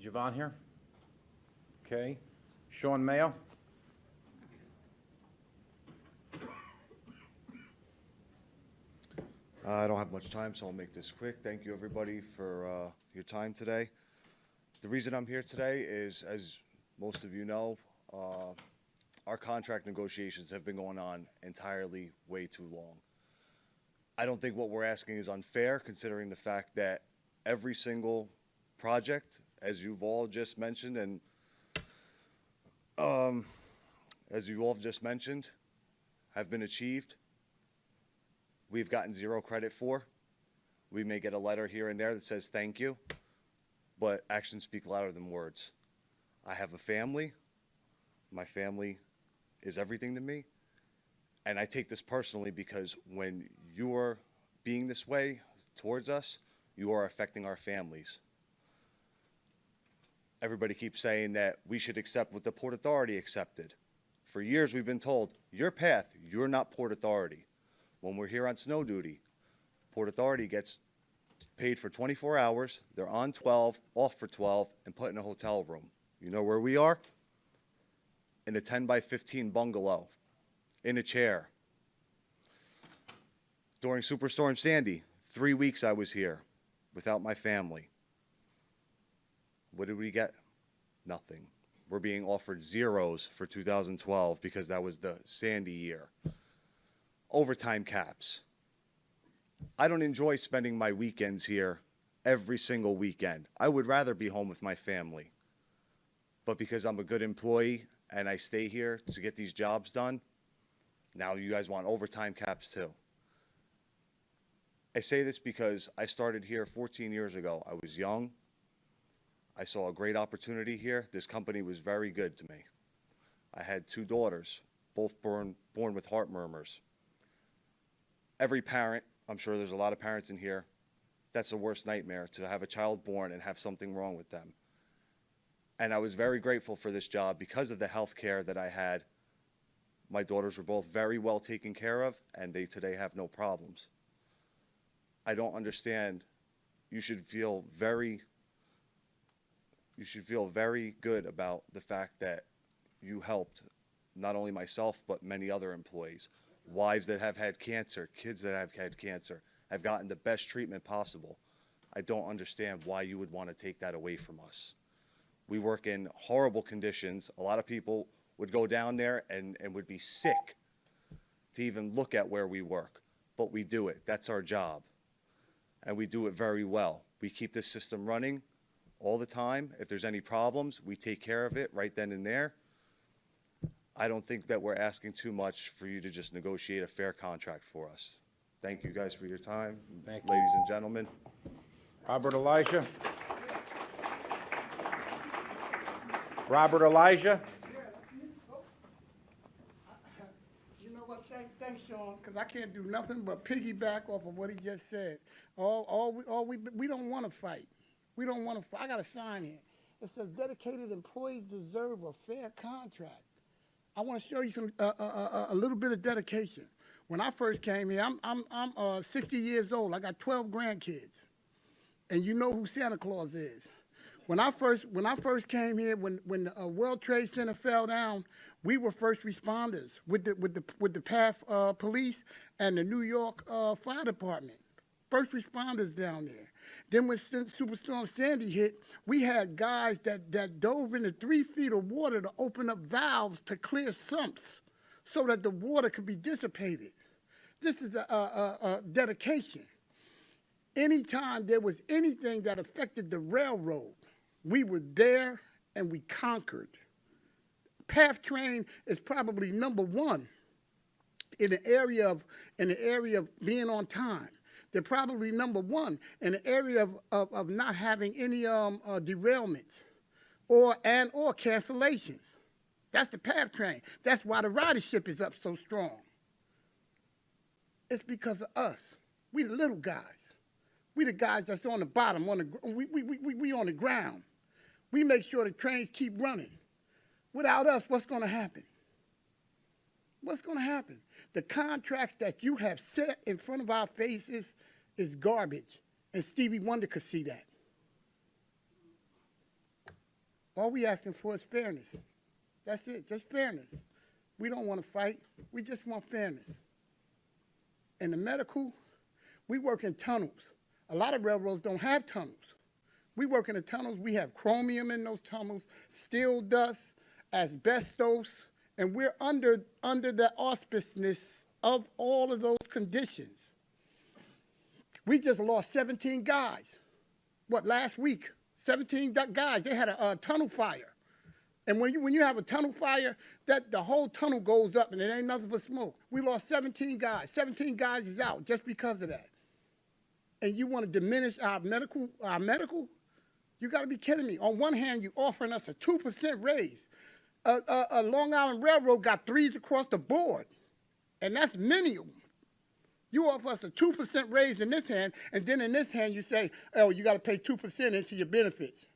Javon here? Okay. Sean Mayo? I don't have much time, so I'll make this quick. Thank you, everybody, for your time today. The reason I'm here today is, as most of you know, our contract negotiations have been going on entirely way too long. I don't think what we're asking is unfair, considering the fact that every single project, as you've all just mentioned, and have been achieved. We've gotten zero credit for. We may get a letter here and there that says thank you, but actions speak louder than words. I have a family. My family is everything to me. And I take this personally because when you are being this way towards us, you are affecting our families. Everybody keeps saying that we should accept what the Port Authority accepted. For years we've been told, your path, you're not Port Authority. When we're here on snow duty, Port Authority gets paid for 24 hours, they're on 12, off for 12, and put in a hotel room. You know where we are? In a 10 by 15 bungalow, in a chair. During Superstorm Sandy, 3 weeks I was here without my family. What did we get? Nothing. We're being offered zeros for 2012 because that was the Sandy year. Overtime caps. I don't enjoy spending my weekends here every single weekend. I would rather be home with my family. But because I'm a good employee and I stay here to get these jobs done, now you guys want overtime caps too. I say this because I started here 14 years ago. I was young. I saw a great opportunity here. This company was very good to me. I had 2 daughters, both born with heart murmurs. Every parent, I'm sure there's a lot of parents in here, that's the worst nightmare, to have a child born and have something wrong with them. And I was very grateful for this job because of the health care that I had. My daughters were both very well taken care of, and they today have no problems. I don't understand. You should feel very good about the fact that you helped not only myself, but many other employees. Wives that have had cancer, kids that have had cancer, have gotten the best treatment possible. I don't understand why you would want to take that away from us. We work in horrible conditions. A lot of people would go down there and would be sick to even look at where we work. But we do it. That's our job. And we do it very well. We keep this system running all the time. If there's any problems, we take care of it right then and there. I don't think that we're asking too much for you to just negotiate a fair contract for us. Thank you guys for your time. Thank you. Ladies and gentlemen. Robert Elijah? Robert Elijah? You know what? Thanks, Sean, because I can't do nothing but piggyback off of what he just said. We don't want to fight. We don't want to fight. I got a sign here. It says, dedicated employees deserve a fair contract. I want to show you some a little bit of dedication. When I first came here, I'm 60 years old. I got 12 grandkids, and you know who Santa Claus is. When I first came here, when the World Trade Center fell down, we were first responders with the PATH police and the New York Fire Department. First responders down there. Then when Superstorm Sandy hit, we had guys that dove into 3 feet of water to open up valves to clear sumps so that the water could be dissipated. This is a dedication. Anytime there was anything that affected the railroad, we were there and we conquered. PATH train is probably #1 in the area of being on time. They're probably #1 in the area of not having any derailments or cancellations. That's the PATH train. That's why the ridership is up so strong. It's because of us. We the little guys. We the guys that's on the bottom. We on the ground. We make sure the trains keep running. Without us, what's going to happen? What's going to happen? The contracts that you have set in front of our faces is garbage, and Stevie Wonder could see that. All we asking for is fairness. That's it, just fairness. We don't want to fight. We just want fairness. In the medical, we work in tunnels. A lot of railroads don't have tunnels. We work in the tunnels. We have chromium in those tunnels, steel dust, asbestos, and we're under the auspiceness of all of those conditions. We just lost 17 guys. Last week? 17 guys. They had a tunnel fire. And when you have a tunnel fire, the whole tunnel goes up and it ain't nothing but smoke. We lost 17 guys. 17 guys is out just because of that. And you want to diminish our medical? You got to be kidding me. On one hand, you're offering us a 2% raise. A Long Island Railroad got 3s across the board, and that's minimum. You offer us a 2% raise in this hand, and then in this hand you say, oh, you got to pay 2% into your benefits.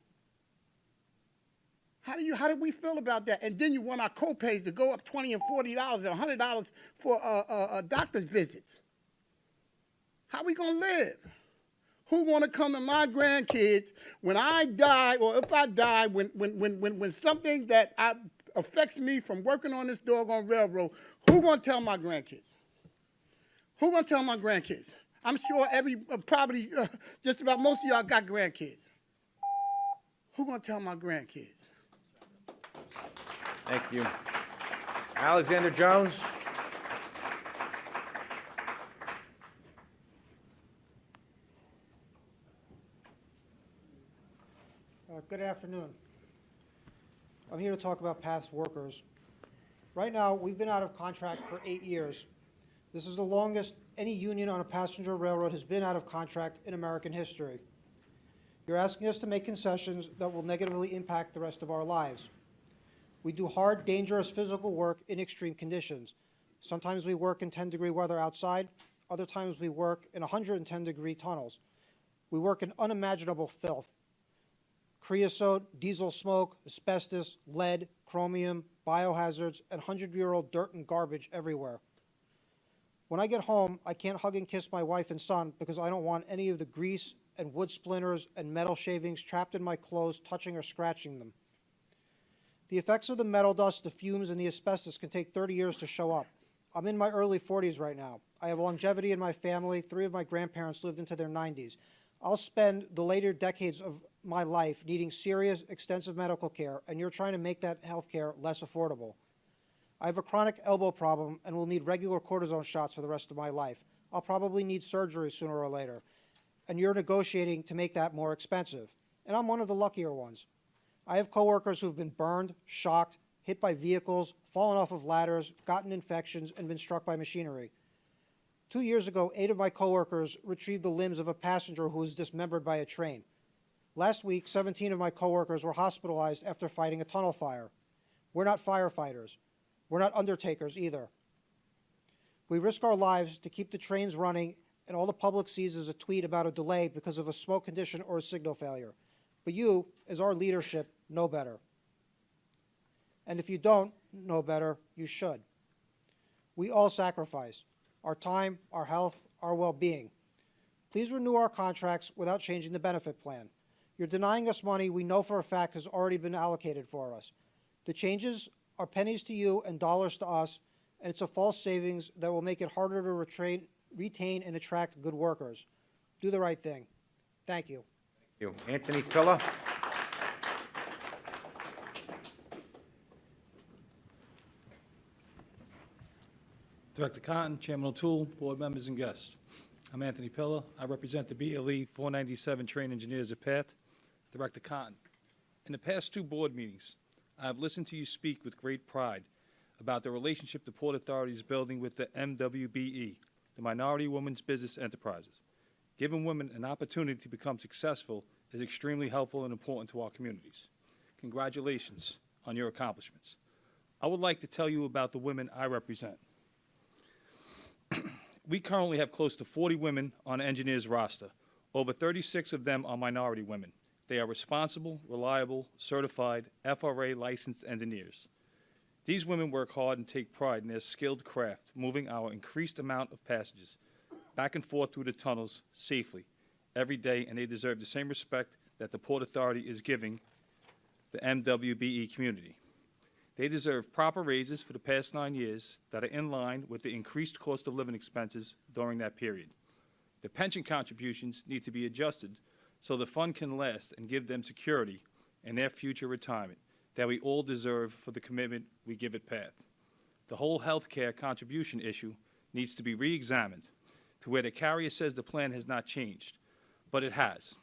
How do we feel about that? And then you want our co-pays to go up $20 and $40 and $100 for doctor's visits. How we gonna live? Who wanna come to my grandkids when I die, or if I die, when something that affects me from working on this doggone railroad? Who gonna tell my grandkids? Who gonna tell my grandkids? I'm sure probably just about most of y'all got grandkids. Who gonna tell my grandkids? Thank you. Alexander Jones. Good afternoon. I'm here to talk about past workers. Right now, we've been out of contract for 8 years. This is the longest any union on a passenger railroad has been out of contract in American history. You're asking us to make concessions that will negatively impact the rest of our lives. We do hard, dangerous physical work in extreme conditions. Sometimes we work in 10-degree weather outside. Other times we work in 110-degree tunnels. We work in unimaginable filth. Creosote, diesel smoke, asbestos, lead, chromium, biohazards, and 100-year-old dirt and garbage everywhere. When I get home, I can't hug and kiss my wife and son because I don't want any of the grease and wood splinters and metal shavings trapped in my clothes touching or scratching them. The effects of the metal dust, the fumes, and the asbestos can take 30 years to show up. I'm in my early 40s right now. I have longevity in my family. 3 of my grandparents lived into their 90s. I'll spend the later decades of my life needing serious, extensive medical care, and you're trying to make that health care less affordable. I have a chronic elbow problem and will need regular cortisone shots for the rest of my life. I'll probably need surgery sooner or later, and you're negotiating to make that more expensive. And I'm one of the luckier ones. I have coworkers who've been burned, shocked, hit by vehicles, fallen off of ladders, gotten infections, and been struck by machinery. 2 years ago, 8 of my coworkers retrieved the limbs of a passenger who was dismembered by a train. Last week, 17 of my coworkers were hospitalized after fighting a tunnel fire. We're not firefighters. We're not undertakers either. We risk our lives to keep the trains running, and all the public sees is a tweet about a delay because of a smoke condition or a signal failure. But you, as our leadership, know better. And if you don't know better, you should. We all sacrifice our time, our health, our well-being. Please renew our contracts without changing the benefit plan. You're denying us money we know for a fact has already been allocated for us. The changes are pennies to you and dollars to us, and it's a false savings that will make it harder to retain and attract good workers. Do the right thing. Thank you. Thank you. Anthony Pilla. Director Cotton, Chairman O'Toole, board members and guests. I'm Anthony Pilla. I represent the BLE 497 train engineers at PATH. Director Cotton, in the past 2 board meetings, I have listened to you speak with great pride about the relationship the Port Authority is building with the MWBE, the Minority Women's Business Enterprises. Giving women an opportunity to become successful is extremely helpful and important to our communities. Congratulations on your accomplishments. I would like to tell you about the women I represent. We currently have close to 40 women on the engineers roster. Over 36 of them are minority women. They are responsible, reliable, certified, FRA licensed engineers. These women work hard and take pride in their skilled craft, moving our increased amount of passengers back and forth through the tunnels safely every day, and they deserve the same respect that the Port Authority is giving the MWBE community. They deserve proper raises for the past 9 years that are in line with the increased cost of living expenses during that period. The pension contributions need to be adjusted so the fund can last and give them security in their future retirement that we all deserve for the commitment we give at PATH. The whole health care contribution issue needs to be re-examined to where the carrier says the plan has not changed, but it has,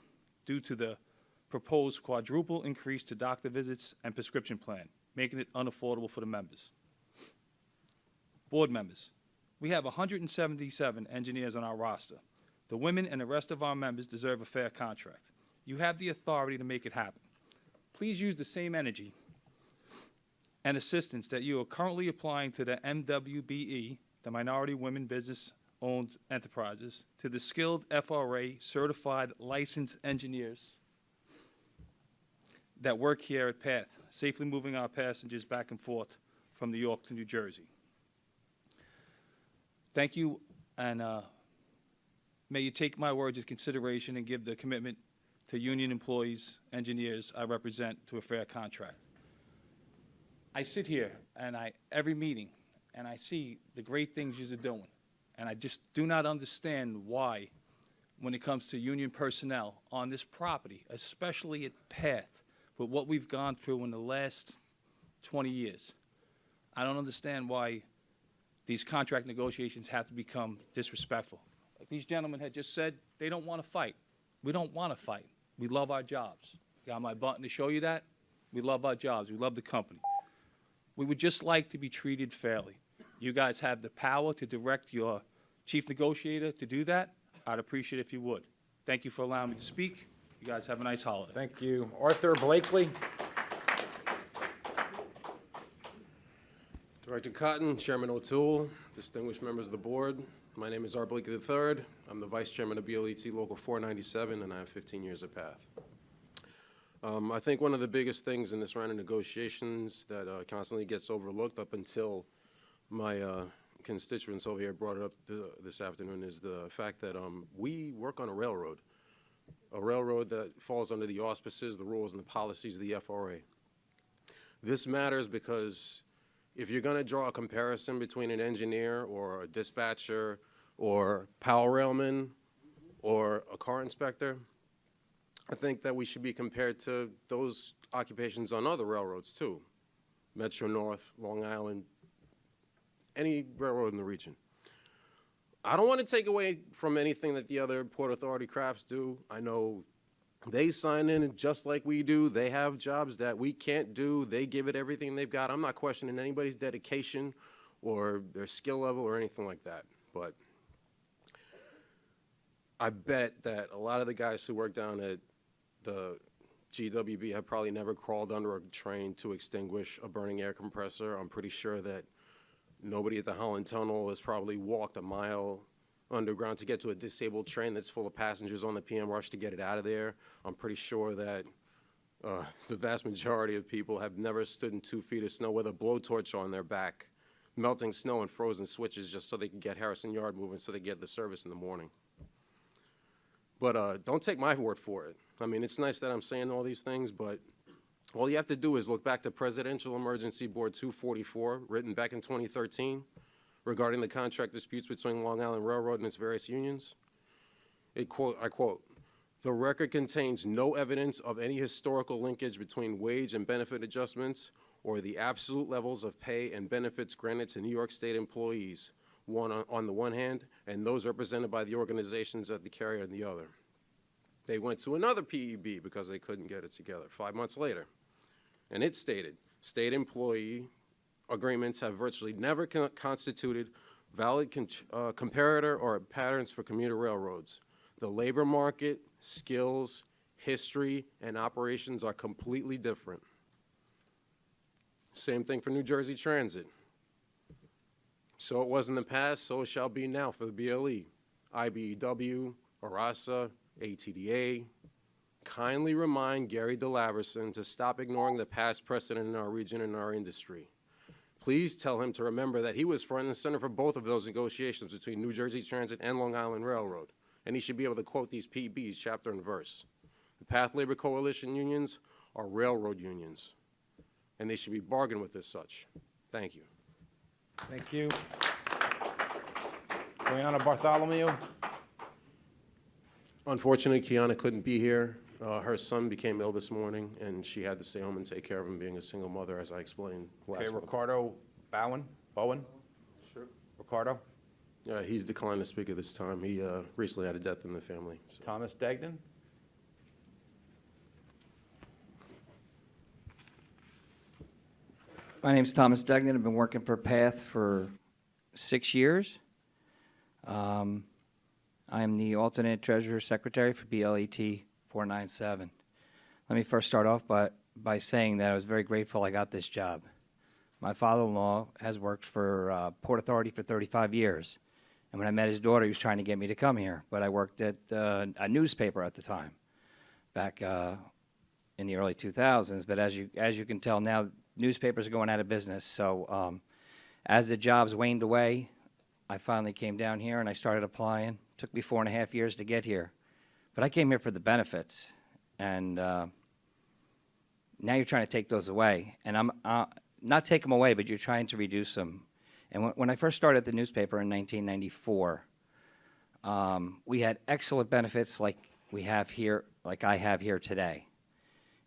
due to the proposed quadruple increase to doctor visits and prescription plan, making it unaffordable for the members. Board members, we have 177 engineers on our roster. The women and the rest of our members deserve a fair contract. You have the authority to make it happen. Please use the same energy and assistance that you are currently applying to the MWBE, the Minority Women Business-Owned Enterprises, to the skilled FRA certified licensed engineers that work here at PATH, safely moving our passengers back and forth from New York to New Jersey. Thank you, and may you take my words into consideration and give the commitment to union employees, engineers I represent to a fair contract. I sit here and every meeting, and I see the great things you're doing, and I just do not understand why, when it comes to union personnel on this property, especially at PATH, with what we've gone through in the last 20 years, I don't understand why these contract negotiations have to become disrespectful. Like these gentlemen had just said, they don't want to fight. We don't want to fight. We love our jobs. Got my button to show you that. We love our jobs. We love the company. We would just like to be treated fairly. You guys have the power to direct your chief negotiator to do that. I'd appreciate it if you would. Thank you for allowing me to speak. You guys have a nice holiday. Thank you. Arthur Blakely. Director Cotton, Chairman O'Toole, distinguished members of the board, my name is Art Blakely III. I'm the Vice Chairman of BLET Local 497, and I have 15 years at PATH. I think one of the biggest things in this round of negotiations that constantly gets overlooked up until my constituents over here brought it up this afternoon is the fact that we work on a railroad that falls under the auspices, the rules, and the policies of the FRA. This matters because if you're going to draw a comparison between an engineer or a dispatcher or power railman or a car inspector, I think that we should be compared to those occupations on other railroads too. Metro North, Long Island, any railroad in the region. I don't want to take away from anything that the other Port Authority crafts do. I know they sign in just like we do. They have jobs that we can't do. They give it everything they've got. I'm not questioning anybody's dedication or their skill level or anything like that. But I bet that a lot of the guys who work down at the GWB have probably never crawled under a train to extinguish a burning air compressor. I'm pretty sure that nobody at the Holland Tunnel has probably walked a mile underground to get to a disabled train that's full of passengers on the PM rush to get it out of there. I'm pretty sure that the vast majority of people have never stood in 2 feet of snow with a blowtorch on their back, melting snow and frozen switches just so they can get Harrison Yard moving so they get the service in the morning. But don't take my word for it. I mean, it's nice that I'm saying all these things, but all you have to do is look back to Presidential Emergency Board 244, written back in 2013, regarding the contract disputes between Long Island Railroad and its various unions. I quote, "The record contains no evidence of any historical linkage between wage and benefit adjustments or the absolute levels of pay and benefits granted to New York State employees, on the one hand, and those represented by the organizations at the carrier on the other." They went to another PEB because they couldn't get it together 5 months later. And it stated, state employee agreements have virtually never constituted valid comparator or patterns for commuter railroads. The labor market, skills, history, and operations are completely different. Same thing for New Jersey Transit. So it was in the past, so it shall be now for the BLE, IBEW, ARASA, ATDA. Kindly remind Gary DeLaverson to stop ignoring the past precedent in our region and our industry. Please tell him to remember that he was front and center for both of those negotiations between New Jersey Transit and Long Island Railroad, and he should be able to quote these PBs chapter and verse. The PATH Labor Coalition unions are railroad unions, and they should be bargained with as such. Thank you. Thank you. Brianna Bartholomew. Unfortunately, Kiana couldn't be here. Her son became ill this morning, and she had to stay home and take care of him, being a single mother, as I explained Okay, last month. Ricardo Bowen? Sure. Ricardo? He's declined to speak at this time. He recently had a death in the family. So. Thomas Degnan? My name's Thomas Degnan. I've been working for PATH for 6 years. I am the alternate treasurer secretary for BLET 497. Let me first start off by saying that I was very grateful I got this job. My father-in-law has worked for Port Authority for 35 years. And when I met his daughter, he was trying to get me to come here. But I worked at a newspaper at the time, back in the early 2000s. But as you can tell now, newspapers are going out of business. So as the jobs waned away, I finally came down here and I started applying. Took me 4.5 years to get here. But I came here for the benefits. And now you're trying to take those away. And I'm not take them away, but you're trying to reduce them. And when I first started the newspaper in 1994, we had excellent benefits like we have here, like I have here today.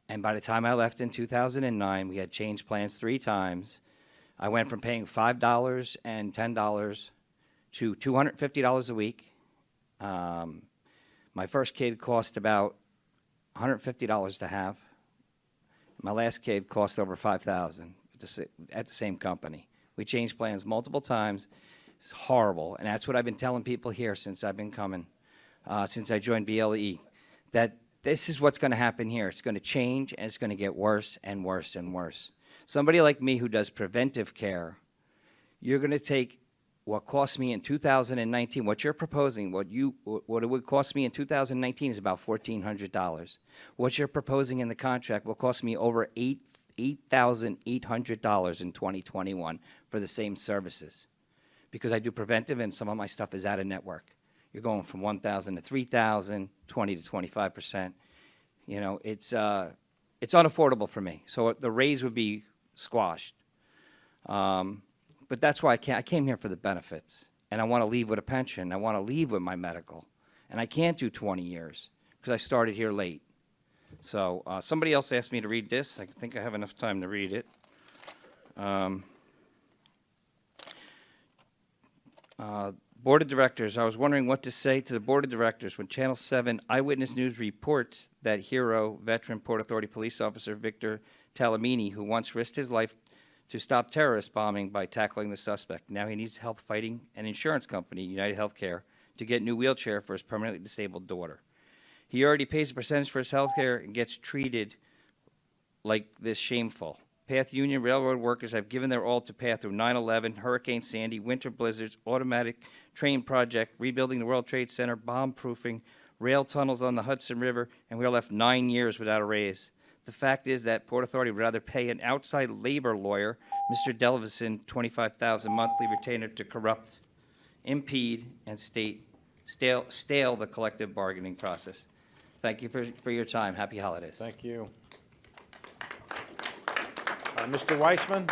And by the time I left in 2009, we had changed plans 3 times. I went from paying $5 and $10 to $250 a week. My first kid cost about $150 to have. My last kid cost over $5,000 at the same company. We changed plans multiple times. It's horrible, and that's what I've been telling people here since I've been coming, since I joined BLE, that this is what's going to happen here. It's going to change, and it's going to get worse and worse and worse. Somebody like me who does preventive care, you're going to take what cost me in 2019, what you're proposing, what it would cost me in 2019 is about $1,400. What you're proposing in the contract will cost me over $8,800 in 2021 for the same services, because I do preventive and some of my stuff is out of network. You're going from 1,000 to 3,000, 20 to 25%. You know, it's unaffordable for me. So the raise would be squashed. But that's why I came here for the benefits, and I want to leave with a pension. I want to leave with my medical, and I can't do 20 years because I started here late. So somebody else asked me to read this. I think I have enough time to read it. Board of Directors, I was wondering what to say to the Board of Directors when Channel 7 Eyewitness News reports that hero, veteran Port Authority police officer Victor Talamini, who once risked his life to stop terrorist bombing by tackling the suspect. Now he needs help fighting an insurance company, United Healthcare, to get a new wheelchair for his permanently disabled daughter. He already pays a percentage for his health care and gets treated like this shameful. PATH Union Railroad workers have given their all to PATH through 9/11, Hurricane Sandy, winter blizzards, automatic train project, rebuilding the World Trade Center, bomb-proofing, rail tunnels on the Hudson River, and we are left 9 years without a raise. The fact is that Port Authority would rather pay an outside labor lawyer, Mr. Delvison, $25,000 monthly retainer to corrupt, impede, and stale the collective bargaining process. Thank you for your time. Happy holidays. Thank you. Mr. Weissman?